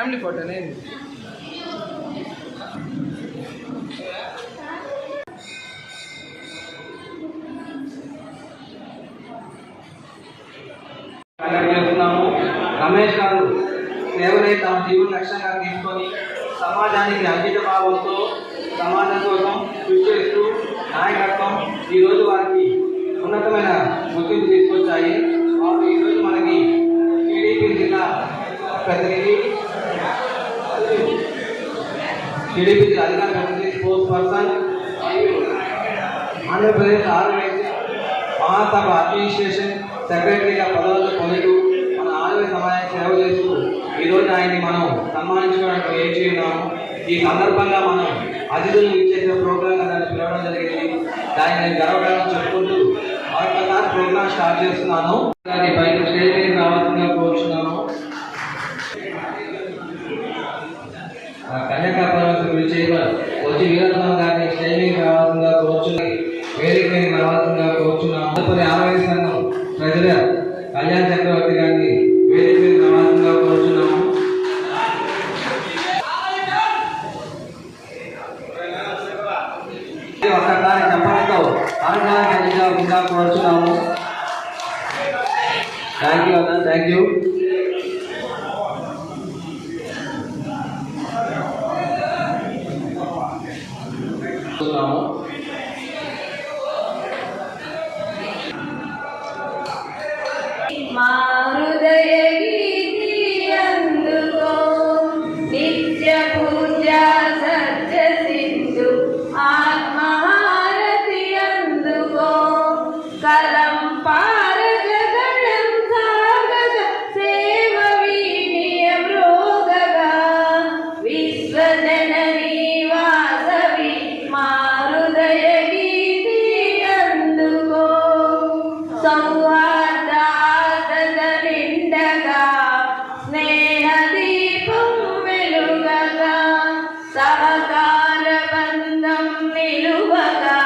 Family ఫోటోనే చేస్తున్నాము. రమేష్ గారు సేవనే తమ జీవన లక్ష్యంగా తీసుకొని సమాజానికి అంకిత భావంతో సమాజం కోసం కృషి చేస్తూ నాయకత్వం ఈరోజు వారికి ఉన్నతమైన గుర్తింపు తీసుకొచ్చాయి. వారు ఈరోజు మనకి టీడీపీ జిల్లా ప్రతినిధి, టీడీపీ అధికార ప్రతినిధి, స్పోర్ట్స్ పర్సన్, ఆంధ్రప్రదేశ్ ఆర్గనైజ్ మహాసభ అడ్మినిస్ట్రేషన్ సెక్రటరీగా పదవులు పొందుతూ మన ఆరోగ్య సమాజానికి సేవ చేస్తూ ఈరోజు ఆయన్ని మనం సన్మానించుకోవడానికి ఏం చేస్తున్నాము. ఈ సందర్భంగా మనం అతిథులను ఇచ్చేసిన ప్రోగ్రాంగా దాన్ని పిలవడం జరిగింది. దాన్ని నేను గర్వకారణం చెప్పుకుంటూ మరొకసారి ప్రోగ్రాం స్టార్ట్ చేస్తున్నాను. దాన్ని బయట స్టేజ్ మీద రావాల్సిందిగా కోరుచున్నాను. కన్యాకాపురం వచ్చి వీరస్వామి గారిని స్టేజ్ మీద రావాల్సిందిగా కోరుచున్నాను. వేదిక మీద రావాల్సిందిగా కోరుచున్నాను. తదుపరి ఆరోగ్య సంఘం ప్రజల కళ్యాణ్ చక్రవర్తి గారిని వేదిక మీద రావాల్సిందిగా కోరుచున్నాము. ఒక్కసారి చెప్పడంతో ఆరోగ్యంగా కోరుచున్నాము. థ్యాంక్ యూ అన్న, థ్యాంక్ యూ. మా హృదయ గీతి అందుకో నిత్య పూజ సత్య సింధు ఆత్మహారతి అందుకో కలం పారగ గణం సాగద సేవ వీణియ మృగగా విశ్వజననీ వాసవి మా హృదయ గీతి అందుకో సహకార బంధం నిలువగా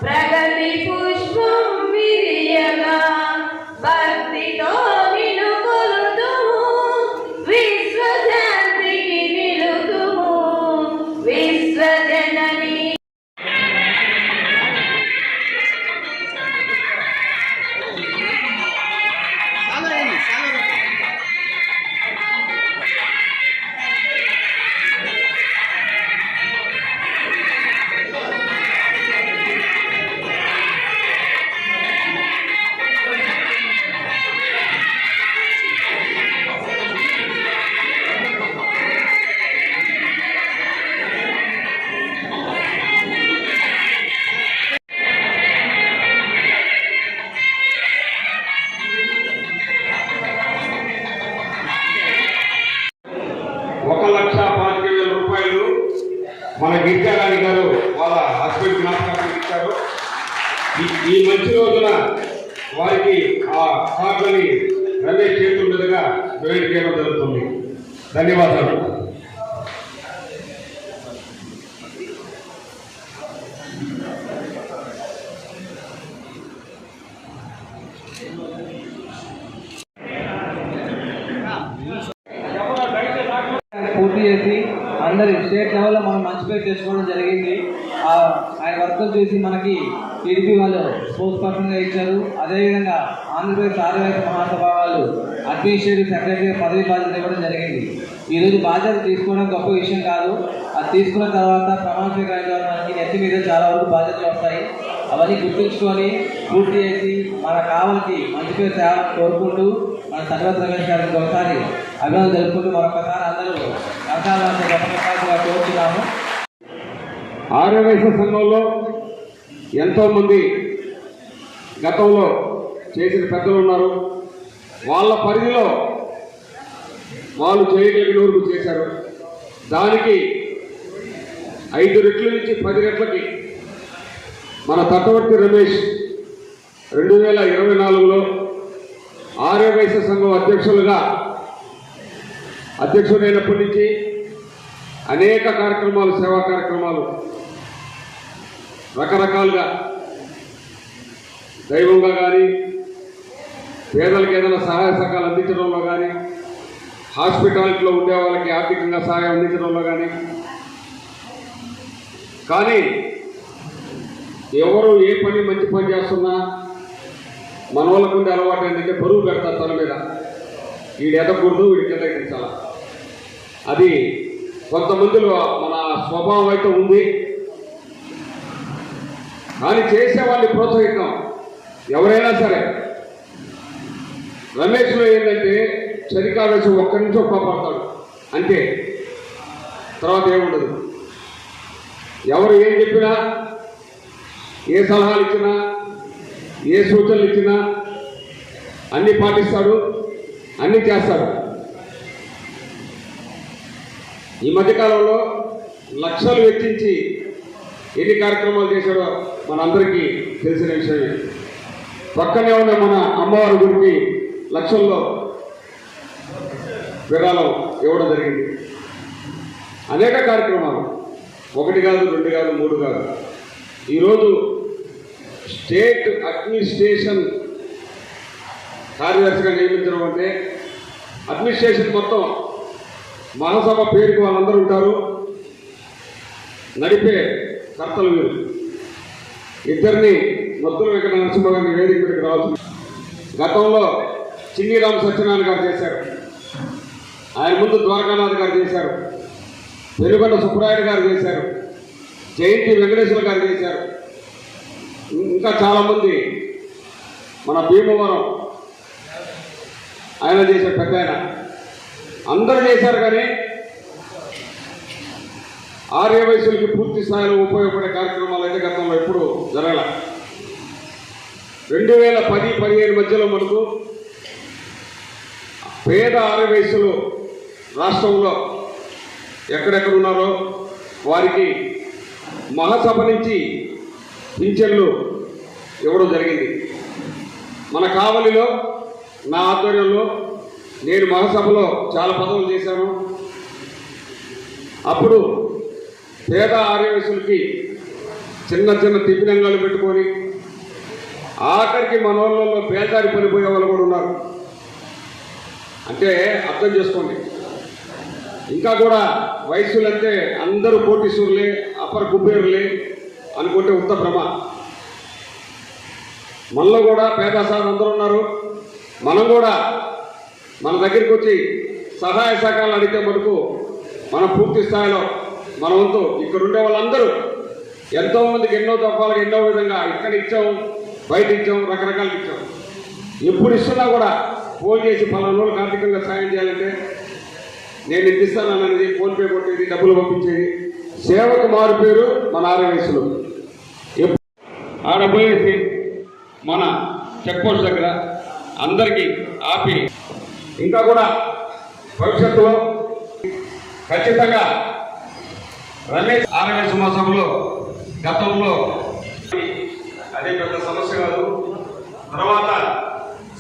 ప్రగతి పుష్పం విరియగా భక్తితో నిన్ను కొలుతుము విశ్వశాంతికి నిలుతుము విశ్వజనని. మన గిరిజారాణి గారు వాళ్ళ హస్బెండ్ జ్ఞాపకాలు ఇచ్చారు. ఈ మంచి రోజున వారికి ఆ కార్డుని రమేష్ చేతుల మీదుగా డొనేట్ చేయడం జరుగుతుంది. ధన్యవాదాలు. పూర్తి చేసి అందరి స్టేట్ లెవెల్లో మనం మంచి పేరు తెచ్చుకోవడం జరిగింది. ఆయన వర్క్ చూసి మనకి టీడీపీ వాళ్ళు స్పోర్ట్స్ పర్సన్గా ఇచ్చారు. అదేవిధంగా ఆంధ్రప్రదేశ్ ఆర్గనైజ్ మహాసభ వాళ్ళు అడ్మినిస్ట్రేటివ్ సెక్రటరీ పదవి బాధ్యత ఇవ్వడం జరిగింది. ఈరోజు బాధ్యత తీసుకోవడం గొప్ప విషయం కాదు. అది తీసుకున్న తర్వాత ప్రమాణ స్వీకారం మనకి నెత్తి మీద చాలా వరకు బాధ్యతలు వస్తాయి. అవన్నీ గుర్తుంచుకొని పూర్తి చేసి మన కావాలకి మంచి పేరు తేవాలని కోరుకుంటూ మన తర్వాత రమేష్ గారికి ఒకసారి అభినందనలు జరుపుకుంటూ మరొకసారి అందరూ అవకాశాలను కోరుతున్నాము. ఆర్యవైశ్య సంఘంలో ఎంతోమంది గతంలో చేసిన పెద్దలు ఉన్నారు. వాళ్ళ పరిధిలో వాళ్ళు చేయగలిగిన వరకు చేశారు. దానికి 5 రెట్ల నుంచి 10 రెట్లకి మన తట్టవర్తి రమేష్ 2024లో ఆర్యవైశ్య సంఘం అధ్యక్షుడైనప్పటి నుంచి అనేక కార్యక్రమాలు, సేవా కార్యక్రమాలు రకరకాలుగా దైవంగా కానీ, పేదలకు ఏదైనా సహాయ సహకారాలు అందించడంలో కానీ హాస్పిటాలిటీలో ఉండే వాళ్ళకి ఆర్థికంగా సహాయం అందించడంలో కానీ ఎవరు ఏ పని మంచి పని చేస్తున్నా మన వాళ్ళకు ఉండే అలవాటు ఏంటంటే బరువు పెడతారు తన మీద, వీడు ఎదగకూడదు, వీడి కింద ఎక్కించాల. అది కొంతమందిలో మన స్వభావం అయితే ఉంది. కానీ చేసేవాడిని ప్రోత్సహిద్దాం ఎవరైనా సరే. రమేష్లో ఏంటంటే చలికావేసి ఒక్కడి నుంచి ఒప్పడతాడు అంతే, తర్వాత ఏముండదు. ఎవరు ఏం చెప్పినా, ఏ సలహాలు ఇచ్చినా, ఏ సూచనలు ఇచ్చినా అన్నీ పాటిస్తాడు, అన్నీ చేస్తాడు. ఈ మధ్యకాలంలో లక్షలు వెచ్చించి ఎన్ని కార్యక్రమాలు చేశాడో మనందరికీ తెలిసిన విషయమే. పక్కనే ఉన్న మన అమ్మవారి గుడికి లక్షల్లో విరాళం ఇవ్వడం జరిగింది. అనేక కార్యక్రమాలు, 1 కాదు, 2 కాదు, 3 కాదు. ఈరోజు స్టేట్ అడ్మినిస్ట్రేషన్ కార్యదర్శిగా నియమించడం అంటే అడ్మినిస్ట్రేషన్ మొత్తం మహాసభ పేరుకు వాళ్ళందరూ ఉంటారు, నడిపే కర్తలు వీరు. ఇద్దరిని మద్దుల వెంకట నరసింహ గారిని వేదిక మీదకి రావాల్సింది. గతంలో చిన్నిరామ సత్యనారాయణ గారు చేశారు, ఆయన ముందు ద్వారకానాథ్ గారు చేశారు, పెనుగొండ సుబ్బరాయుడు గారు చేశారు, జయంతి వెంకటేశ్వర గారు చేశారు, ఇంకా చాలామంది మన భీమవరం ఆయన చేశారు, పెద్ద ఆయన, అందరూ చేశారు. కానీ ఆర్య వయసులకి పూర్తి స్థాయిలో ఉపయోగపడే కార్యక్రమాలు అయితే గతంలో ఎప్పుడు జరగల. 2010-15 మధ్యలో మనకు పేద ఆర్య వయసులు రాష్ట్రంలో ఎక్కడెక్కడ ఉన్నారో వారికి మహాసభ నుంచి పింఛన్లు ఇవ్వడం జరిగింది. మన కావలిలో నా ఆధ్వర్యంలో నేను మహాసభలో చాలా పదవులు చేశాను. అప్పుడు పేద ఆర్యవయసులకి చిన్న చిన్న టిఫినంగాలు పెట్టుకొని ఆఖరికి మన వాళ్ళలో పేదారి పనిపోయే వాళ్ళు కూడా ఉన్నారు. అంటే అర్థం చేసుకోండి. ఇంకా కూడా వయస్సులంటే అందరూ కోటీశ్వరులే, అపర కుబేరులే అనుకుంటే ఉత్త భ్రమ. మనలో కూడా పేద సార్ అందరూ ఉన్నారు. మనం కూడా మన దగ్గరికి వచ్చి సహాయ సహకారాలు అడిగితే మటుకు మనం పూర్తి స్థాయిలో మన వంతు ఇక్కడ ఉండే వాళ్ళందరూ ఎంతోమందికి ఎన్నో తప్పాలకు ఎన్నో విధంగా ఇక్కడ ఇచ్చాం, బయట ఇచ్చాం, రకరకాలు ఇచ్చాం. ఎప్పుడు ఇస్తున్నా కూడా ఫోన్ చేసి పలానా రోజులకు ఆర్థికంగా సాయం చేయాలంటే నేను ఇది ఇస్తానన్నది, ఫోన్పే కొట్టేది, డబ్బులు పంపించేది. సేవకు మారు పేరు మన ఆర్యవయసులు. ఆడపోయేసి మన చెక్ పోస్ట్ దగ్గర అందరికీ ఆపి ఇంకా కూడా భవిష్యత్తులో ఖచ్చితంగా రమేష్ ఆర్యవైశ్య మహాసభలో గతంలో అదే పెద్ద సమస్య కాదు. తర్వాత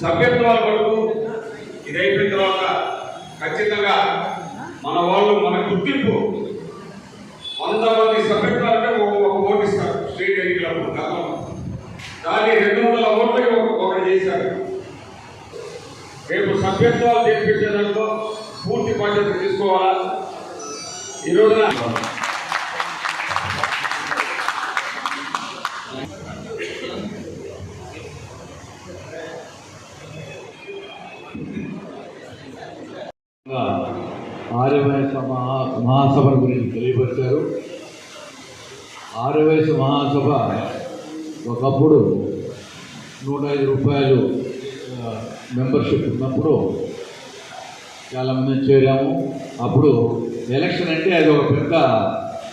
సభ్యత్వాల వరకు ఇది అయిపోయిన తర్వాత ఖచ్చితంగా మన వాళ్ళు మన గుర్తింపు 100 మంది సభ్యత్వాలంటే ఒక ఓటు ఇస్తారు స్టేట్ ఎన్నికలకు. గతంలో దాన్ని 200 ఓట్లకి ఒకటి చేశారు. రేపు సభ్యత్వాలు తెప్పించే దాంట్లో పూర్తి బాధ్యత తీసుకోవాలా. ఈ రోజున ఆర్యవైశ్య మహాసభ గురించి తెలియపరిచారు. ఆర్యవైశ్య మహాసభ ఒకప్పుడు 105 రూపాయలు మెంబర్షిప్ ఉన్నప్పుడు చాలామంది చేరాము. అప్పుడు ఎలక్షన్ అంటే అది ఒక పెద్ద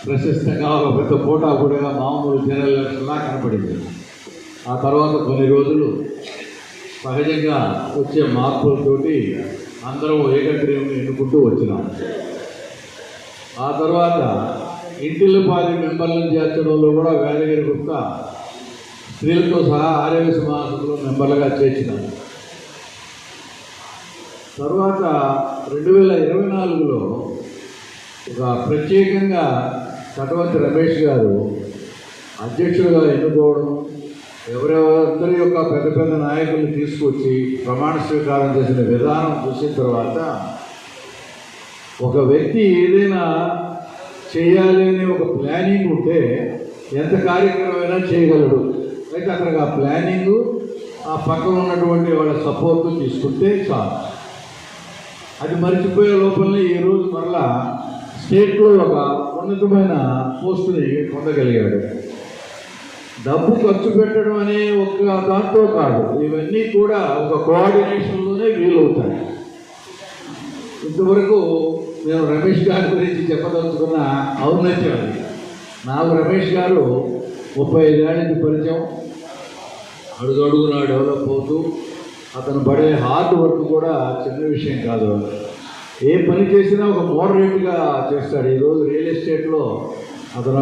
ప్రశస్తంగా, ఒక పెద్ద పోటాపోటీగా మామూలు జనరల్ ఎలక్షన్లా కనపడింది. ఆ తర్వాత కొన్ని రోజులు సహజంగా వచ్చే మార్పులతోటి అందరూ ఏకగ్రీవంగా ఎన్నుకుంటూ వచ్చినాం. ఆ తర్వాత ఇంటిల్లిపాది మెంబర్లను చేర్చడంలో కూడా వేదగిరి గుప్తా స్త్రీలతో సహా ఆర్యవైశ్య మహాసభలో మెంబర్లుగా చేర్చినాం. తర్వాత 2024లో ఒక ప్రత్యేకంగా కటవంతి రమేష్ గారు అధ్యక్షులుగా ఎన్నుకోవడం, ఎవరెవరందరి యొక్క పెద్ద పెద్ద నాయకుల్ని తీసుకొచ్చి ప్రమాణ స్వీకారం చేసిన విధానం చూసిన తర్వాత ఒక వ్యక్తి ఏదైనా చేయాలి అనే ఒక ప్లానింగ్ ఉంటే ఎంత కార్యక్రమమైనా చేయగలడు. అయితే అతనికి ఆ ప్లానింగు, ఆ పక్కన ఉన్నటువంటి వాళ్ళ సపోర్ట్ తీసుకుంటే చాలు. అది మర్చిపోయే లోపలనే ఈరోజు మరలా స్టేట్లో ఒక ఉన్నతమైన పోస్టుని పొందగలిగాడు. డబ్బు ఖర్చు పెట్టడం అనే ఒక దాంట్లో కాదు, ఇవన్నీ కూడా ఒక కోఆర్డినేషన్లోనే వీలవుతాయి. ఇంతవరకు నేను రమేష్ గారి గురించి చెప్పదలుచుకున్న ఔన్నత్యం అది. నాకు రమేష్ గారు 35 ఏళ్ళకి పరిచయం. అడుగడుగునా డెవలప్ అవుతూ అతను పడే హార్డ్ వర్క్ కూడా చిన్న విషయం కాదు. ఏ పని చేసినా ఒక మోడరేట్గా చేస్తాడు. ఈరోజు రియల్ ఎస్టేట్లో అతను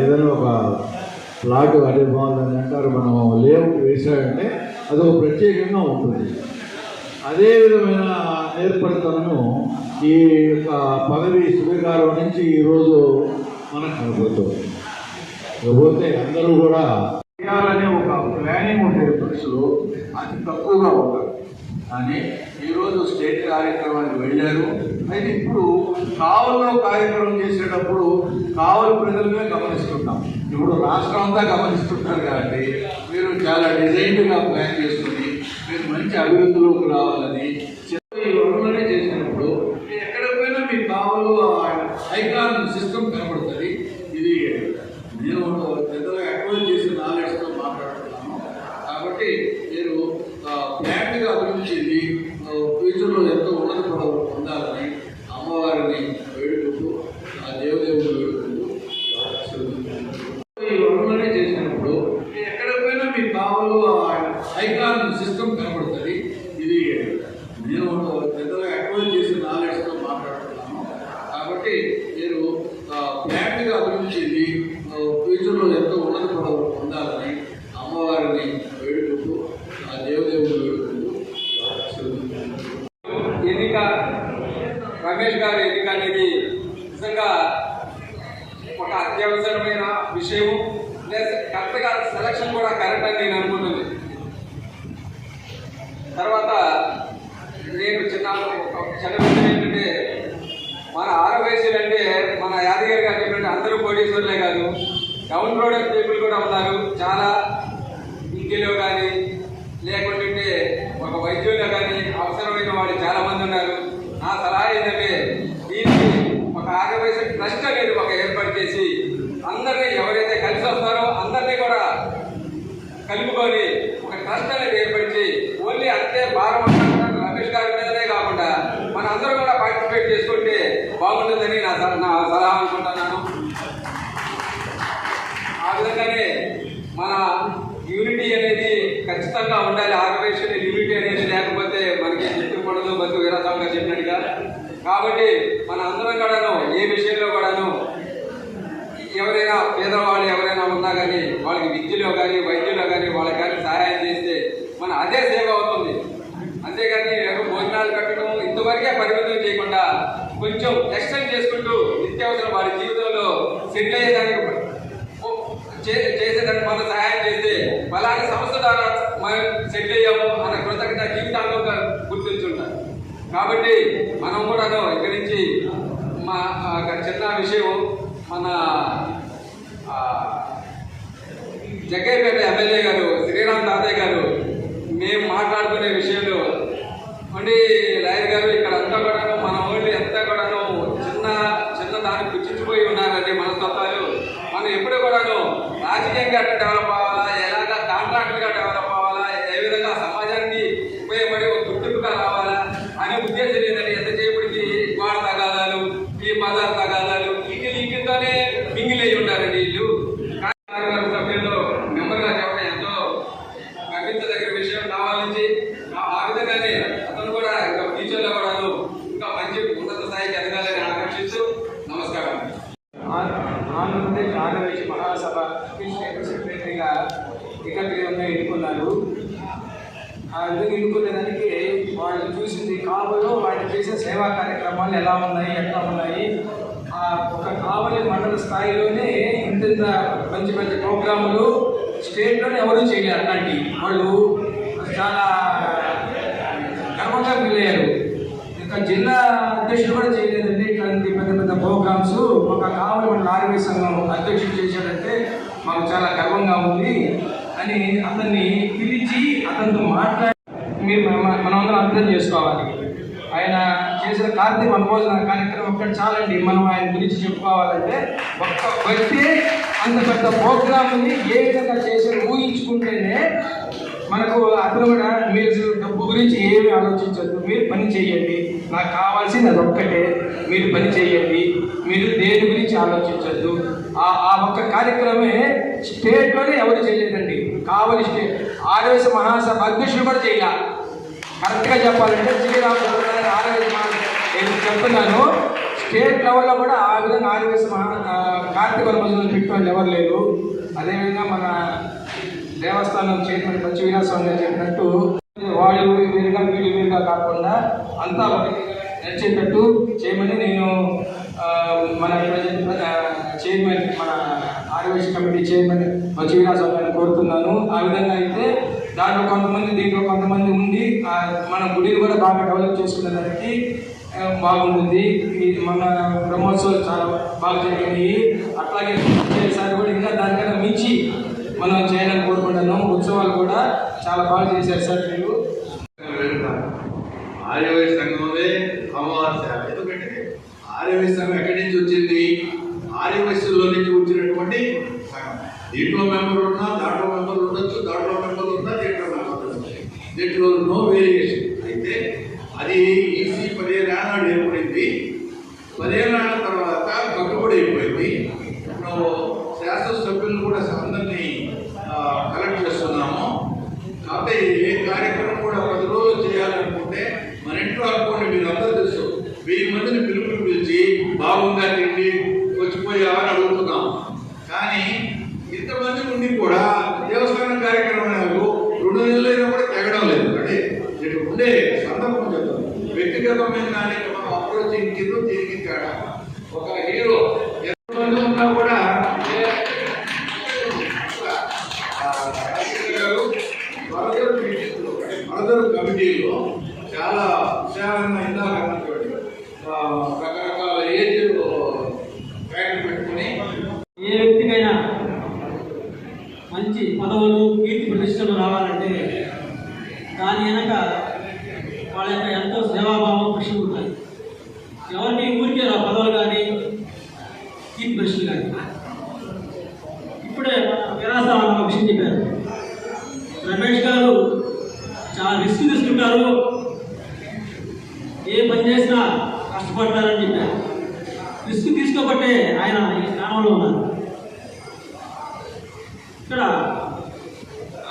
ఏదైనా ఒక ప్లాట్ అదే బాగుందని అంటారు, మనం లేఅవుట్ వేసాడంటే అది ఒక ప్రత్యేకంగా ఉంటుంది. అదే విధమైన ఏర్పడతను ఈ యొక్క పదవి స్వీకారం నుంచి ఈరోజు మనకు కనబడుతుంది. ఇకపోతే అందరూ కూడా చేయాలనే ఒక ప్లానింగ్ ఉండే పురుషులు అతి తక్కువగా ఉంటారు. కానీ ఈరోజు స్టేట్ కార్యక్రమానికి వెళ్ళారు. అయితే ఇప్పుడు కావలిలో కార్యక్రమం చేసేటప్పుడు కావలి ప్రజలమే గమనిస్తుంటాం. ఇప్పుడు రాష్ట్రం అంతా గమనిస్తుంటారు. కాబట్టి మీరు చాలా డిజైన్డ్గా ప్లాన్ చేసుకుని మీరు మంచి అభివృద్ధిలోకి రావాలని ఈ వనరులనే చేసినప్పుడు ఎక్కడికి పోయినా మీకు కావాలో ఐకాన్ సిస్టమ్ కనబడుతుంది. ఇది నేను పెద్దగా అడ్వైజ్ చేసిన నాలెడ్జ్తో మాట్లాడుతున్నాను. కాబట్టి మీరు ప్లాన్గా అభివృద్ధి చెంది ఫ్యూచర్లో ఎంతో ఉన్నత పదవులు పొందాలని అమ్మవారిని వేడుకుంటూ, ఆ దేవదేవుడు వేడుకుంటూ ఈ వనరులనే చేసినప్పుడు ఎక్కడికి పోయినా మీకు కావాలో ఐకాన్ సిస్టమ్ కనబడుతుంది. ఇది నేను పెద్దగా అడ్వైజ్ చేసిన నాలెడ్జ్తో మాట్లాడుతున్నాను. కాబట్టి మీరు ప్లాన్గా అభివృద్ధి చెంది ఫ్యూచర్లో ఎంతో ఉన్నత పదవులు పొందాలని అమ్మవారిని వేడుకుంటూ, ఆ దేవదేవుడు వేడుకుంటూ ఎన్నిక రమేష్ గారి ఎన్నిక అనేది నిజంగా ఒక అత్యవసరమైన విషయం. కరెక్ట్గా సెలక్షన్ కూడా కరెక్ట్ అని నేను అనుకుంటుంది. తర్వాత నేను చిన్న విషయం ఏంటంటే, మన ఆరవయసులు అంటే మన యాదగిరి గారు చెప్పినట్టు అందరూ కోటీశ్వరులే కాదు, డౌన్ రోడ్ పీపుల్ కూడా ఉన్నారు. చాలా ఇంటిలో కానీ లేకుంటే ఒక వైద్యుల్లో కానీ అవసరమైన వాళ్ళు చాలా మంది ఉన్నారు. నా సలహా ఏంటంటే దీనికి ఒక ఆరవయసు ట్రస్ట్ అనేది ఒక ఏర్పాటు చేసి అందరినీ ఎవరైతే కలిసి వస్తారో అందరినీ కూడా కలుపుకొని ఒక ట్రస్ట్ అనేది ఏర్పరిచి ఓన్లీ అంతే భారం రమేష్ గారి మీదనే కాకుండా మన అందరూ కూడా పార్టిసిపేట్ చేసుకుంటే బాగుంటుందని నా సలహా అనుకుంటున్నాను. ఆ విధంగానే మన యూనిటీ అనేది ఖచ్చితంగా ఉండాలి. ఆర్గనైజేషన్ యూనిటీ అనేది లేకపోతే మనకి చెప్పుకూడదు, బతు వీరస్వామిగా చెప్పినట్టుగా. కాబట్టి మన అందరం కూడాను ఏ విషయంలో కూడాను ఎవరైనా పేదవాళ్ళు ఎవరైనా ఉన్నా కానీ వాళ్ళకి విద్యలో కానీ వైద్యులో కానీ వాళ్ళకి కానీ సహాయం చేస్తే మన అదే సేవ అవుతుంది. అంతేగాని భోజనాలు కట్టడం ఇంతవరకే పరిమితం చేయకుండా కొంచెం ఎక్స్టెండ్ చేసుకుంటూ నిత్యావసరం వారి జీవితంలో సెటిల్ అయ్యేదానికి చేసేదానికి మనం సహాయం చేస్తే ఫలాని సంస్థ ద్వారా మనం సెటిల్ అయ్యాము అన్న కృతజ్ఞత జీవితాల్లో గుర్తించుంటారు. కాబట్టి మనం కూడాను ఇక్కడి నుంచి మా చిన్న విషయం, మన జగ్గైపేట ఎమ్మెల్యే గారు శ్రీరామ్ తాతయ్య గారు మేము మాట్లాడుకునే విషయంలో అంటే లాయర్ గారు ఇక్కడ అంతా కూడాను మన వాళ్ళు ఎంత కూడాను చిన్న దాన్ని పుచ్చించిపోయి ఉన్నారండి మనస్తత్వాలు. మనం ఎప్పుడు కూడాను రాజకీయంగా డెవలప్ అవ్వాలా, ఎలాగా కాంట్రాక్టుగా డెవలప్ అవ్వాలా, ఏ విధంగా సమాజానికి ఉపయోగపడి ఒక గుర్తింపుగా రావాలా అనే ఉద్దేశం లేదండి. ఎంతసేపటికి వాడ తగాదాలు, ఈ మదార్ తగాదాలు ఇంటితోనే మింగిలయ్యి ఉంటారండి వీళ్ళు. సభ్యుల్లో మెంబర్గా చెప్పడం ఎంతో గర్వించదగిన విషయం కావాలని ఆ విధంగానే అతను కూడా ఇంకా ఫ్యూచర్లో కూడాను ఇంకా మంచి ఉన్నత స్థాయికి ఎదగాలని ఆకాంక్షిస్తూ నమస్కారం. ఆంధ్రప్రదేశ్ ఆర్యవైశ్య మహాసభ సెక్రటరీగా ఏకగ్రీవంగా ఎన్నుకున్నారు. ఆ విధంగా ఎన్నుకునేదానికి వాళ్ళు చూసింది కావలో వాళ్ళు చేసే సేవా కార్యక్రమాలు ఎలా ఉన్నాయి, ఎట్లా ఉన్నాయి. ఒక కావలి మండల స్థాయిలోనే ఇంత మంచి మంచి ప్రోగ్రాములు స్టేట్లోనే ఎవరూ చేయలేరు. అట్లాంటి వాళ్ళు చాలా గర్వంగా ఫీల్ అయ్యారు. ఇంత ఇంకా జిల్లా అధ్యక్షుడు కూడా చేయలేదండి. ఇట్లాంటి పెద్ద పెద్ద ప్రోగ్రామ్స్ ఒక కావలి మండల ఆరోగ్య సంఘం అధ్యక్షుడు చేశాడంటే మాకు చాలా గర్వంగా ఉంది అని అతన్ని పిలిచి అతనితో మాట్లాడి మీరు మనమందరం అర్థం చేసుకోవాలి. ఆయన చేసిన కార్తీక వనభోజన కార్యక్రమం ఒక్కటి చాలండి. మనం ఆయన గురించి చెప్పుకోవాలంటే ఒక్క వ్యక్తి అంత పెద్ద ప్రోగ్రామ్ని ఏ విధంగా చేసి ఊహించుకుంటేనే మనకు అతను కూడా మీరు డబ్బు గురించి ఏమి ఆలోచించద్దు, మీరు పని చేయండి, నాకు కావాల్సింది అది ఒక్కటే, మీరు పని చేయండి, మీరు దేని గురించి ఆలోచించద్దు. ఆ ఒక్క కార్యక్రమమే స్టేట్లోనే ఎవరు చేయలేదండి. కావలి స్టేట్ ఆర్యవేశ మహాసభ అధ్యక్షులు కూడా చేయాలి. కరెక్ట్గా చెప్పాలంటే శ్రీరామ్ ఆర్యవేశ నేను చెప్తున్నాను, స్టేట్ లెవెల్లో కూడా ఆ విధంగా ఆర్యవేశ కార్తీక వనభోజనం పెట్టిన ఎవరు లేరు. అదేవిధంగా మన దేవస్థానం చైర్మన్ పచ్చి వీరాస్వామి గారు చెప్పినట్టు వాళ్ళు వీరుగా వీళ్ళు వీరుగా కాకుండా అంతా నచ్చేటట్టు చేయమని నేను మన చైర్మన్ మన ఆర్యవేశ కమిటీ చైర్మన్ పచ్చి వీరాస్వామి గారిని కోరుతున్నాను. ఆ విధంగా అయితే దాంట్లో కొంతమంది దీంట్లో కొంతమంది ఉండి మన గుడిని కూడా బాగా డెవలప్ చేసుకునేదానికి బాగుంటుంది. మన బ్రహ్మోత్సవాలు చాలా బాగా జరిగినాయి. అట్లాగే ఈసారి కూడా ఇంకా దానికన్నా మించి మనం చేయాలని కోరుకుంటున్నాము. ఉత్సవాలు కూడా చాలా బాగా చేశారు సార్ మీరు. ఆర్యవేశ సంఘంలో అమావాస్య. ఎందుకంటే ఆర్యవేశ సంఘం ఎక్కడి నుంచి వచ్చింది? ఆర్యవేశంలో నుంచి వచ్చినటువంటి సంఘం. దీంట్లో మెంబర్లు ఉన్నా, దాంట్లో మెంబర్లు ఉండొచ్చు, దాంట్లో మెంబర్లు ఉన్నా, దీంట్లో మెంబర్లు ఉండొచ్చు. దీంట్లో నో వేరియేషన్. అయితే అది ఈసీ 15 ఏళ్ళ ఏర్పడింది. 15 ఏళ్ళ తర్వాత కట్టుబడి అయిపోయింది. ఇప్పుడు శాసనసభ్యులను కూడా అందరినీ కలెక్ట్ చేస్తున్నాము. కాకపోతే ఏ కార్యక్రమం కూడా 10 రోజులు చేయాలనుకుంటే మన ఇంట్లో అనుకోండి, మీరు అందరూ తెలుసు, 1000 మందిని పిలిచి బాగుందా తిండి వచ్చిపోయావని అడుగుతున్నాం. కానీ ఇంతమంది ఉండి కూడా దేవస్థానం కార్యక్రమాలు 2 నెలలైనా కూడా తెగడం లేదు. అంటే ఇటు ఉండే సందర్భం చెప్తాం. వ్యక్తిగతమైన దానికి మనం అప్రోచ్ ఇంటిలో తిరిగి తేడా. ఒక హీరో ఎంతమంది ఉన్నా కూడా మరదరు కమిటీలో చాలా విశాలంగా ఇందాక రకరకాల ఏజ్ ప్యాకెట్ పెట్టుకుని ఏ వ్యక్తికైనా మంచి పదవులు కీర్తి ప్రతిష్టలు రావాలంటే దాని వెనక వాళ్ళ యొక్క ఎంతో సేవాభావం కృషి ఉంటాయి. ఎవరికి ఊరికే పదవులు కానీ కీర్తి ప్రతిష్టలు కానీ. ఇప్పుడే విరాస ఒక విషయం చెప్పారు. రమేష్ గారు చాలా రిస్క్ తీసుకుంటారు, ఏ పని చేసినా కష్టపడతారని చెప్పారు. రిస్క్ తీసుకోబట్టే ఆయన ఈ స్థానంలో ఉన్నారు. ఇక్కడ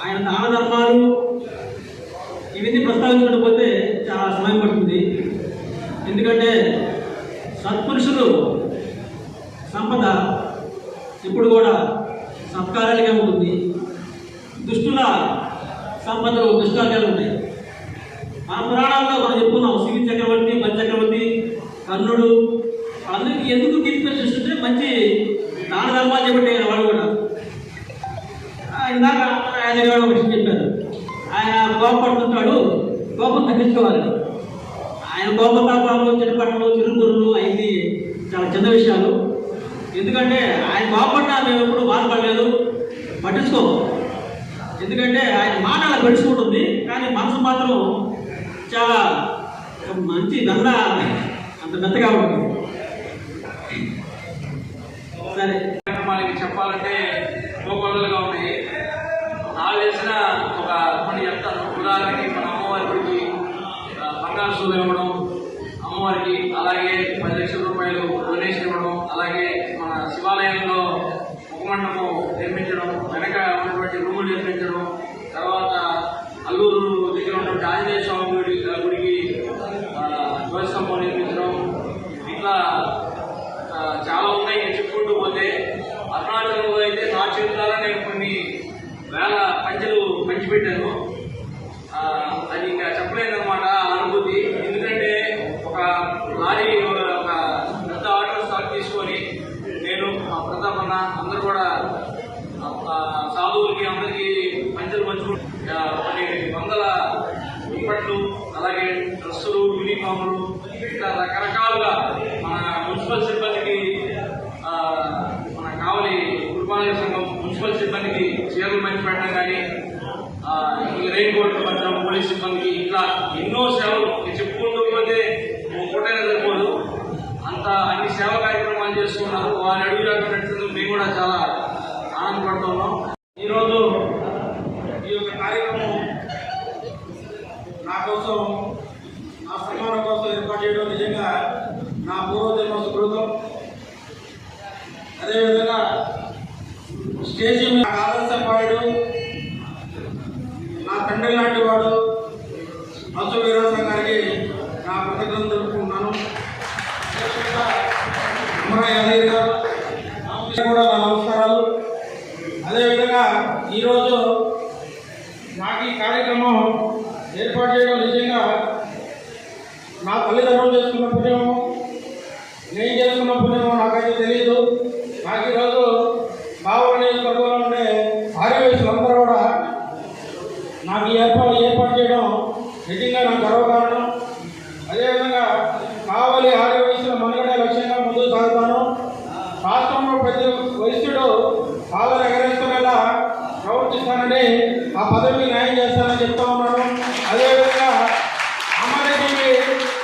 ఆయన దాన ధర్మాలు ఇవన్నీ ప్రస్తావించకపోతే చాలా సమయం పడుతుంది. ఎందుకంటే సత్పురుషులు సంపద ఇప్పుడు కూడా సత్కార్యాలుగా ఉంటుంది. దుష్టుల సంపదలు దుష్కార్యాలు ఉంటాయి. మన పురాణాల్లో మనం చెప్పుకున్నాం, శివి చక్రవర్తి, పంచక్రవర్తి, కర్ణుడు, అందరికీ ఎందుకు కీర్తి చూస్తుంటే మంచి దాన ధర్మాలు చేపట్టే వాళ్ళు కూడా. ఇందాక ఆయన ఒక విషయం చెప్పారు, ఆయన కోపడుతుంటాడు, కోపం తగ్గించుకోవాలని. ఆయన కోపతాపాలు, చిన్నపట్టలు, చిరుకురులు అయింది చాలా చిన్న విషయాలు. ఎందుకంటే ఆయన కోపడినా మేము ఎప్పుడు బాధపడలేదు, పట్టించుకోము. ఎందుకంటే ఆయన మాట అలా గడుచుకుంటుంది, కానీ మనసు మాత్రం చాలా మంచి దండ అంత మెత్తగా ఉంటుంది. సరే, మనకి చెప్పాలంటే గోపాలుగా ఉన్నాయి. నాకు తెలిసిన ఒక కొన్ని చెప్తాను. ఉదాహరణకి మన అమ్మవారి గుడికి బంగారు సూలు ఇవ్వడం, అమ్మవారికి అలాగే 10 లక్షల రూపాయలు డొనేషన్ ఇవ్వడం, అలాగే మన శివాలయంలో ముఖమండపం నిర్మించడం, వెనక ఉన్నటువంటి రూములు నిర్మించడం, తర్వాత అల్లూరు దగ్గర ఉన్నటువంటి ఆంజనేయ స్వామి గుడికి ధ్వజస్తంభం నిర్మించడం, ఇట్లా చాలా ఉన్నాయి చెప్పుకుంటూ పోతే. అరుణాచలంలో అయితే నా చేతులారా నేను కొన్ని వేల పంచెలు పంచిపెట్టాను. అది ఇంకా చెప్పలేదన్నమాట అనుభూతి. ఎందుకంటే ఒక లారీ ఒక పెద్ద ఆటో స్టార్ట్ తీసుకొని నేను మా ప్రతాపన్న అందరూ కూడా సాధువులకి అందరికీ పంచెలు పంచుకుంటూ కొన్ని వందల దుప్పట్లు, అలాగే డ్రెస్సులు, యూనిఫాములు ఇట్లా రకరకాలుగా మన మున్సిపల్ సిబ్బందికి మన కావలి పురపాలక సంఘం మున్సిపల్ సిబ్బందికి చీరలు పంచిపెట్టడం కానీ ఈ రెయిన్ కోట్లు పంచడం పోలీస్ సిబ్బందికి ఇట్లా ఎన్నో సేవలు చెప్పుకుంటూ పోతే ఒకటైనా సరిపోదు. అన్ని సేవా కార్యక్రమాలు చేస్తున్నారు. వారి అడుగు నడిచినందుకు మేము కూడా చాలా ఆనందపడుతున్నాం. ఈరోజు ఈ యొక్క కార్యక్రమం నా కోసం, నా సన్మానం కోసం ఏర్పాటు చేయడం నిజంగా నా పూర్వజన్మ సుకృతం. అదేవిధంగా స్టేజీ మీద ఆదర్శపాయుడు, నా తండ్రి లాంటి వాడు అశోక వీరాసం గారికి నా కృతజ్ఞతలు తెలుపుకుంటున్నాను. యాదగిరి గారు కూడా నా నమస్కారాలు. అదేవిధంగా ఈరోజు నాకు ఈ కార్యక్రమం ఏర్పాటు చేయడం నిజంగా నా తల్లిదండ్రులు చేసుకున్న పుణ్యమో నేను చేసుకున్న పుణ్యమో నాకైతే తెలియదు. నాకు ఈరోజు కావలి నియోజకవర్గంలో ఉండే ఆర్యవైశ్యులందరూ కూడా నాకు ఏర్పాటు చేయడం నిజంగా నాకు గర్వకారణం. అదేవిధంగా కావలి ఆర్యవైశ్యుల మనుగడే లక్ష్యంగా ముందుకు సాగుతాను. రాష్ట్రంలో ప్రతి వైశ్యుడు పాలన ఎగరేసుకునేలా ప్రవర్తిస్తానని, ఆ పదవికి న్యాయం చేస్తానని చెప్తా ఉన్నాను. అదేవిధంగా అమరజీవి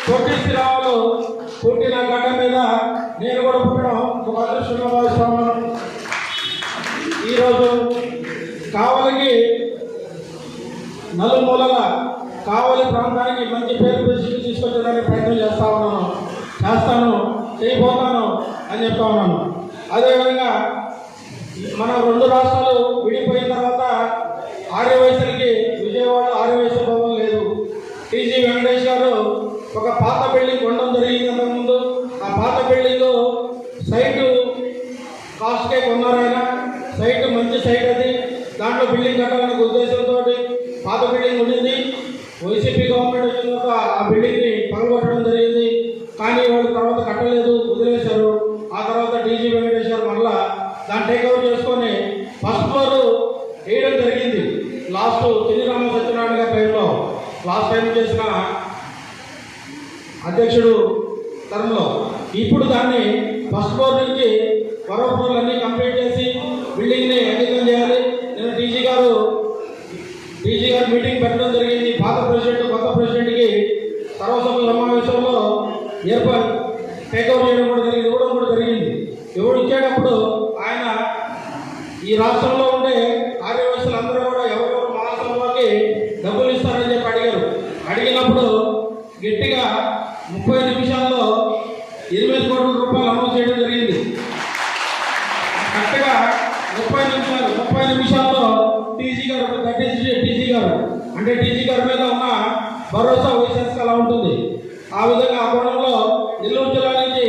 పొట్టి శ్రీరాములు పుట్టిన గడ్డ మీద నేను కూడా పుట్టడం ఒక అదృష్టంగా భావిస్తా ఉన్నాను. ఈరోజు కావలికి నలుమూలల కావలి ప్రాంతానికి మంచి పేరు ప్రసిద్ధి తీసుకొచ్చడానికి ప్రయత్నం చేస్తాను, చేయబోతాను అని చెప్తా ఉన్నాను. అదేవిధంగా మన రెండు రాష్ట్రాలు విడిపోయిన తర్వాత ఆర్యవైశ్యులకి విజయవాడ ఆర్యవైశ్య భవన్ లేదు. టీజీ వెంకటేష్ గారు ఒక పాత బిల్డింగ్ కొనడం జరిగింది అంతకుముందు. ఆ పాత బిల్డింగ్ సైటు కాస్ట్కే కొన్నారు ఆయన. సైట్ మంచి సైట్ అది. దాంట్లో బిల్డింగ్ కట్టాలనే ఉద్దేశంతో పాత బిల్డింగ్ ఉండింది. వైసీపీ గవర్నమెంట్ వచ్చిన తర్వాత ఆ బిల్డింగ్ని పగలగొట్టడం జరిగింది. కానీ వాళ్ళు తర్వాత కట్టలేదు, వదిలేశారు. ఆ తర్వాత టీజీ వెంకటేష్ గారు మళ్ళా దాన్ని టేక్ఓవర్ చేసుకొని ఫస్ట్ ఫ్లోర్ వేయడం జరిగింది. లాస్ట్ చిన్నిరామ సత్యనారాయణ గారి టైంలో లాస్ట్ టైం చేసిన అధ్యక్షుడు టర్మ్లో. ఇప్పుడు దాన్ని ఫస్ట్ ఫ్లోర్ నుంచి వరవ ఫ్లోర్లు అన్నీ కంప్లీట్ చేసి బిల్డింగ్ని అంకితం చేయాలి. నేను టీజీ గారు మీటింగ్ పెట్టడం జరిగింది. పాత ప్రెసిడెంట్ కొత్త ప్రెసిడెంట్కి సర్వసభ్య సమావేశంలో టేక్ఓవర్ చేయడం కూడా జరిగింది, ఇవ్వడం కూడా జరిగింది. ఇచ్చేటప్పుడు ఆయన ఈ రాష్ట్రంలో ఉండే ఆర్యవైశ్యులందరూ కూడా ఎవరెవరు మహాసభకి డబ్బులు ఇస్తారని చెప్పి అడిగారు. అడిగినప్పుడు గట్టిగా 30 నిమిషాల్లో 8 కోట్ల రూపాయలు అనౌన్స్ చేయడం జరిగింది. కరెక్ట్గా 30 నిమిషాల్లో టీజీ గారు అంటే టీజీ గారి మీద ఉన్న భరోసా వైసెస్కి అలా ఉంటుంది. ఆ విధంగా ఆ కోణంలో నెల్లూరు జిల్లా నుంచి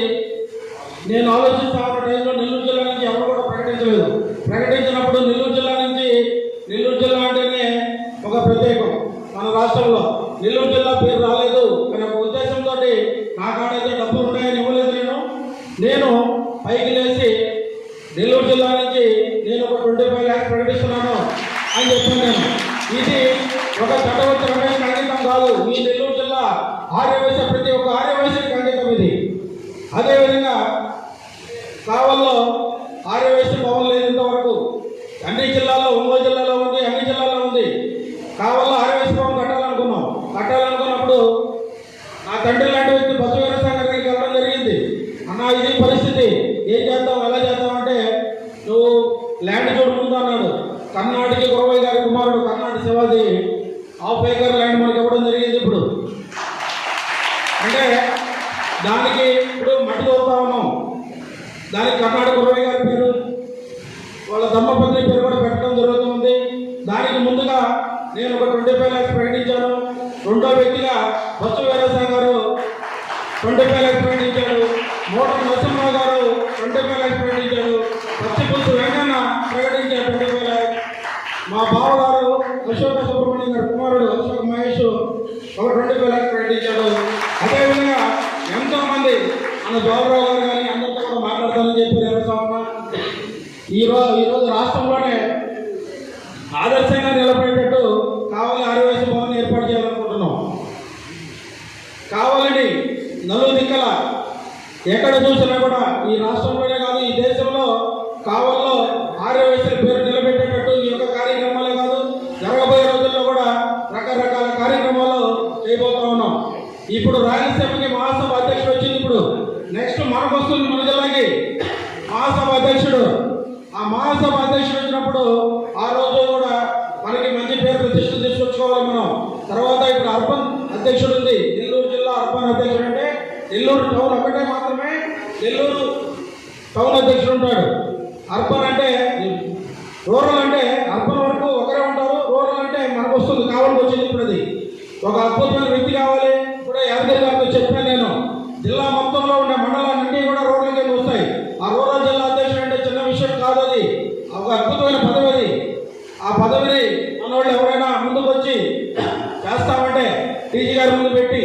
నేను ఆలోచిస్తా ఉన్న టైంలో నెల్లూరు జిల్లా నుంచి ఎవరు కూడా ప్రకటించలేదు. ప్రకటించినప్పుడు నెల్లూరు జిల్లా అంటేనే ఒక ప్రత్యేకం మన రాష్ట్రంలో. నెల్లూరు జిల్లా పేరు రాలేదు అనే ఒక ఉద్దేశంతో నా కాడైతే డబ్బులు ఉన్నాయని ఇవ్వలేదు. నేను పైకి లేచి నెల్లూరు జిల్లా నుంచి నేను ఒక 25 lakhs ప్రకటిస్తున్నాను అని చెప్పాను. ఇది ఒక చట్టవచ్చ రమేష్ అంకితం కాదు. ఈ నెల్లూరు జిల్లా ఆర్యవైశ్య ప్రతి ఒక్క ఆర్యవైశ్యకి అంకితం ఇది. అదేవిధంగా కావల్లో ఆర్యవైశ్య భవన్ లేదు ఇంతవరకు. అన్ని జిల్లాల్లో, ఒంగోలు జిల్లాలో ఉంది, అన్ని జిల్లాల్లో ఉంది. కావల్లో ఆర్యవైశ్య భవన్ కట్టాలనుకున్నప్పుడు నా తండ్రి లాంటి వ్యక్తి బస్సు వీరసాగర్ గారికి వెళ్ళడం జరిగింది. అన్న ఇది పరిస్థితి, ఏం చేద్దాం, ఎలా చేద్దాం అంటే నువ్వు ల్యాండ్ చూడుకుంటా అన్నాడు. కర్ణాటక గురవయ్య గారి కుమారుడు కర్ణాటక శివాజీ 1/2 acre ల్యాండ్ మనకి ఇవ్వడం జరిగింది. ఇప్పుడు అంటే దానికి ఇప్పుడు మట్టి తోలుతా ఉన్నాం. దానికి కర్ణాటక గురవయ్య గారి పేరు, వాళ్ళ ధర్మపత్ని పేరు కూడా పెట్టడం జరుగుతుంది. దానికి ముందుగా నేను ఒక 25 lakhs ప్రకటించాను. రెండో వ్యక్తిగా బస్సు వీరసాగర్ గారు 25 lakhs ప్రకటించాడు. మోటార్ నరసింహరావు గారు 25 lakhs ప్రకటించాడు. పచ్చిపులుసు వెంకన్న ప్రకటించారు 25 lakhs. మా బావగారు అశోక సుబ్రహ్మణ్యం గారి కుమారుడు అశోక్ మహేష్ ఒక 25 lakhs ప్రకటించాడు. అదేవిధంగా ఎంతోమంది మన బాబురావు గారు కానీ అందరితో కూడా మాట్లాడతానని చెప్పి రేపటి ఈరోజు రాష్ట్రంలోనే ఆదర్శంగా నిలబడేటట్టు కావలి ఆర్యవైశ్య భవన్ ఏర్పాటు చేయాలనుకుంటున్నాం. కావాలని ఎక్కడ చూసినా కూడా ఈ రాష్ట్రంలోనే కాదు ఈ దేశంలో కావల్లో ఆర్యవైశ్యుల పేరు నిలబెట్టేటట్టు ఈ యొక్క కార్యక్రమాలే కాదు జరగబోయే రోజుల్లో కూడా రకరకాల కార్యక్రమాలు చేయబోతా ఉన్నాం. ఇప్పుడు రాయలసీమకి మహాసభ అధ్యక్షుడు వచ్చింది. ఇప్పుడు నెక్స్ట్ మనకు వస్తుంది మన జిల్లాకి మహాసభ అధ్యక్షుడు. ఆ మహాసభ అధ్యక్షుడు వచ్చినప్పుడు ఆ రోజు కూడా మనకి మంచి పేరు ప్రతిష్టలు తీసుకొచ్చుకోవాలి మనం. తర్వాత ఇప్పుడు అర్బన్ అధ్యక్షుడు ఉంది. నెల్లూరు జిల్లా అర్బన్ అధ్యక్షుడు అంటే నెల్లూరు టౌన్ ఒకటే మాత్రమే నెల్లూరు టౌన్ అధ్యక్షుడు ఉంటాడు. అర్బన్ అంటే రూరల్ అంటే అర్బన్ వరకు ఒకరే ఉంటారు. రూరల్ అంటే మనకు వస్తుంది కావాలని వచ్చింది. ఇప్పుడు అది ఒక అద్భుతమైన వ్యక్తి కావాలి. ఇప్పుడే యాదగిరి గారితో చెప్పాను నేను. జిల్లా మొత్తంలో ఉండే మండలాలన్నీ కూడా రూరల్ కింద వస్తాయి. ఆ రూరల్ జిల్లా అధ్యక్షుడు అంటే చిన్న విషయం కాదు. అది ఒక అద్భుతమైన పదవి. అది ఆ పదవిని మన వాళ్ళు ఎవరైనా ముందుకు వచ్చి చేస్తామంటే టీజీ గారి ముందు పెట్టి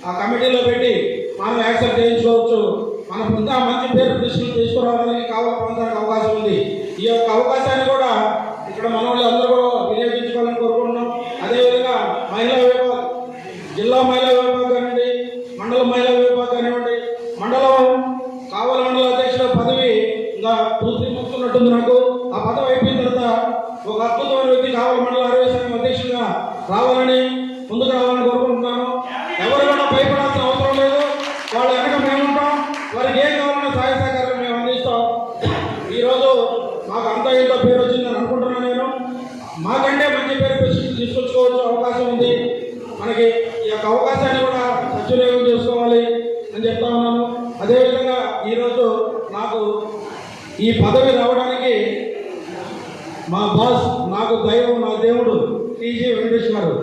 ఆ కమిటీలో పెట్టి మనం యాక్సెప్ట్ చేయించుకోవచ్చు. మనం ఇంకా మంచి పేరు ప్రతిష్టలు తీసుకురావడానికి కావాలి పొందడానికి అవకాశం ఉంది. ఈ యొక్క అవకాశాన్ని కూడా ఇక్కడ మన వాళ్ళు అందరూ కూడా వినియోగించుకోవాలని కోరుకుంటున్నాం. అదేవిధంగా మహిళా విభాగం, జిల్లా మహిళా విభాగం కానివ్వండి, మండల మహిళా విభాగం కానివ్వండి, మండలం కావలి మండల అధ్యక్షుడు పదవి ఇంకా పూర్తిముతున్నట్టుంది నాకు. ఆ పదవి అయిపోయిన తర్వాత ఒక అద్భుతమైన వ్యక్తి కావలి మండల ఆరోగ్య సంఘం అధ్యక్షుడిగా రావాలని ముందుకు రావాలని కోరుకుంటున్నాను. ఎవరు కూడా భయపడాల్సిన అవసరం లేదు. వాళ్ళ వెనక మేముంటాం. వారికి ఏం కావాలన్నా సహాయ సహకారం మేము అందిస్తాం. ఈరోజు మాకు అంతా ఇంత పేరు వచ్చిందని అనుకుంటున్నాను నేను. మాకంటే మంచి పేరు తీసుకొచ్చుకోవచ్చు అవకాశం ఉంది. మనకి ఈ యొక్క అవకాశాన్ని కూడా సద్వినియోగం చేసుకోవాలి అని చెప్తా ఉన్నాను. అదేవిధంగా ఈరోజు నాకు ఈ పదవి రావడానికి మా బాస్, నాకు దైవం, నా దేవుడు టీజీ వెంకటేష్ గారు,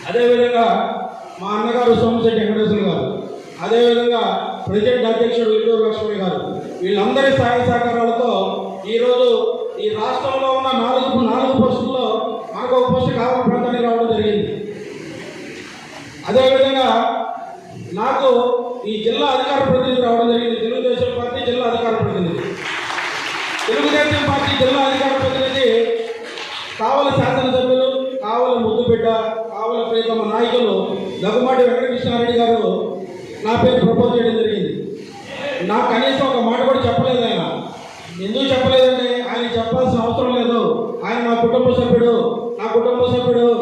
అదేవిధంగా మా అన్నగారు సోమశెట్టి వెంకటేశ్వర గారు, అదేవిధంగా ప్రెసిడెంట్ అధ్యక్షుడు ఇల్లూరు లక్ష్మణ్ గారు, వీళ్ళందరి సహాయ సహకారాలతో ఈరోజు ఈ రాష్ట్రంలో ఉన్న నాలుగు పోస్టుల్లో మనకు ఒక పోస్టు కావలి ప్రాంతానికి రావడం జరిగింది. అదేవిధంగా నాకు ఈ జిల్లా అధికార ప్రతినిధి రావడం జరిగింది. తెలుగుదేశం పార్టీ జిల్లా అధికార ప్రతినిధి. తెలుగుదేశం పార్టీ జిల్లా అధికార ప్రతినిధి కావలి శాసనసభ్యులు, కావలి ముద్దుబిడ్డ, కావలి ప్రియతమ నాయకులు దగ్గుమాటి వెంకటకృష్ణారెడ్డి గారు నా పేరు ప్రపోజ్ చేయడం జరిగింది. నాకు కనీసం ఒక మాట కూడా చెప్పలేదు ఆయన. ఎందుకు చెప్పలేదంటే ఆయన చెప్పాల్సిన అవసరం లేదు. ఆయన నా కుటుంబ సభ్యుడు,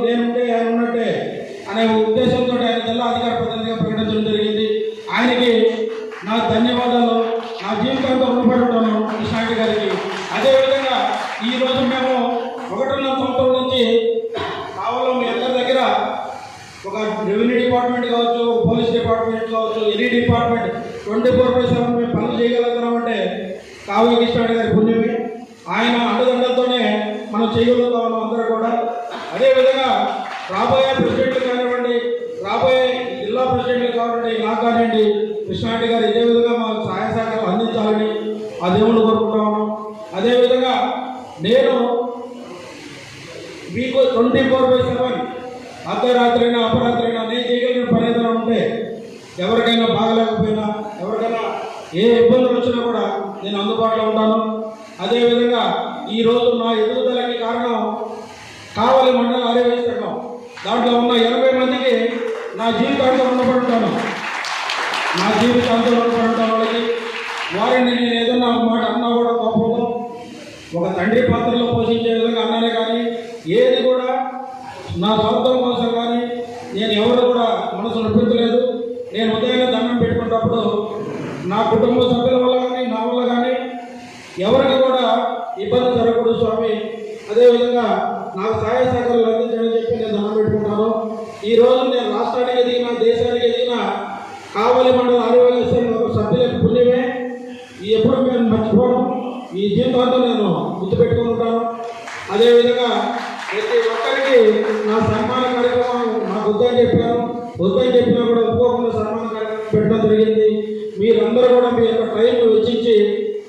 నేనుంటే ఆయన ఉన్నట్టే అనే ఉద్దేశంతో ఆయన జిల్లా అధికార ప్రతినిధిగా ప్రకటించడం జరిగింది. ఆయనకి నా ధన్యవాదాలు. నా జీవితాంతో రుణపడి ఉంటాను కృష్ణారెడ్డి గారికి. అదేవిధంగా ఈరోజు మేము 1.5 సంవత్సరం నుంచి కావలి మీ అందరి దగ్గర ఒక రెవెన్యూ డిపార్ట్మెంట్ కావచ్చు, పోలీస్ డిపార్ట్మెంట్ కావచ్చు, ఎనీ డిపార్ట్మెంట్ 24/7 మేము పనులు చేయగలుగుతున్నామంటే కావలి కృష్ణారెడ్డి గారి పుణ్యమే. ఆయన అండదండలతోనే మనం చేయగలుగుతా ఉన్నాం అందరూ కూడా. అదేవిధంగా రాబోయే ప్రెసిడెంట్లు కానివ్వండి, రాబోయే జిల్లా ప్రెసిడెంట్లు కానివ్వండి, నాకు కానివ్వండి, కృష్ణారెడ్డి గారు ఇదే విధంగా మాకు సహాయ సహకారం అందించాలని ఆ దేవుడు కోరుకుంటా ఉన్నాం. అదేవిధంగా నేను మీకు 24/7 అర్ధరాత్రైనా అపరాత్రైనా నేను చేయగలిగిన పని ఏదైనా ఉంటే, ఎవరికైనా బాగలేకపోయినా, ఎవరికైనా ఏ ఇబ్బందులు వచ్చినా కూడా నేను అందుబాటులో ఉంటాను. అదేవిధంగా ఈరోజు నా ఎదుగుదలకి కారణం కావలి మండల ఆరోగ్య సంఘం. దాంట్లో ఉన్న 80 మందికి నా జీవితాంతం రుణపడి ఉంటాను. వాళ్ళకి వారిని నేను ఏదన్నా ఒక మాట అన్నా కూడా కోపంలో ఒక తండ్రి పాత్రలో పోషించే విధంగా అన్నానే కానీ ఏది కూడా నా స్వార్థం కోసం కానీ నేను ఎవరు కూడా మనసు నొప్పించలేదు. నేను ఉదయాన్నే దండం పెట్టుకున్నప్పుడు నా కుటుంబ సభ్యుల వల్ల కానీ నా వల్ల కానీ ఎవరికి కూడా ఇబ్బంది జరగకూడదు స్వామి. అదేవిధంగా నాకు సహాయ సహకారాలు అందించడని చెప్పి నేను దండం పెట్టుకుంటాను. ఈరోజు నేను రాష్ట్రానికి ఎదిగిన, దేశానికి ఎదిగిన కావలి మండల ఆరోగ్య సభ్యుల పుణ్యమే. ఎప్పుడు మేము మర్చిపోవడం, ఈ జీవితాంతో నేను గుర్తుపెట్టుకుని ఉంటాను. అదేవిధంగా ప్రతి ఒక్కరికి నా సన్మాన కార్యక్రమం నాకు వద్దని చెప్పినా కూడా ఒప్పుకోకుండా సన్మాన కార్యక్రమం పెట్టడం జరిగింది. మీరందరూ కూడా మీ యొక్క టైం వెచ్చించి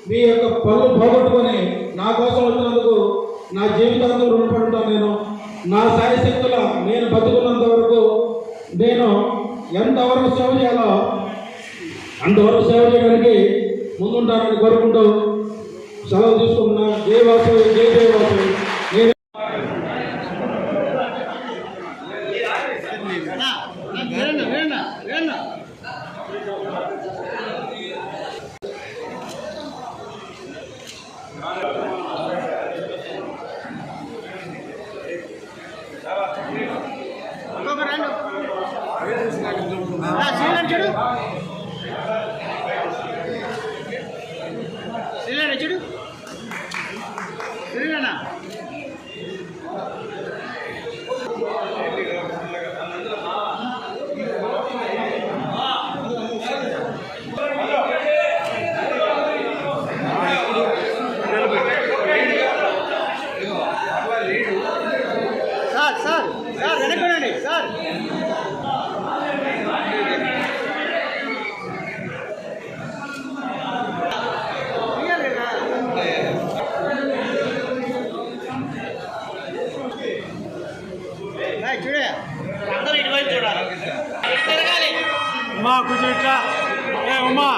మీ యొక్క పనులు పోగొట్టుకొని నా కోసం వచ్చినందుకు నా జీవితాంతం రుణపడి ఉంటాను. నేను నా శాయశక్తుల నేను బతుకున్నంత వరకు నేను ఎంతవరకు సేవ చేయాలో అంతవరకు సేవ చేయడానికి ముందుంటానని కోరుకుంటూ సెలవు తీసుకుంటున్నా. జై వాసవి, జై జై వాసవి. నేను చూడు చూడనా సార్ వెనక్కి సార్ చూడే అందరూ ఇటువైపు చూడాలి తిరగాలి ఉమా కొంచెం ఇట్లా ఉమా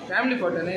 ఫ్యామిలీ ఫోటోనే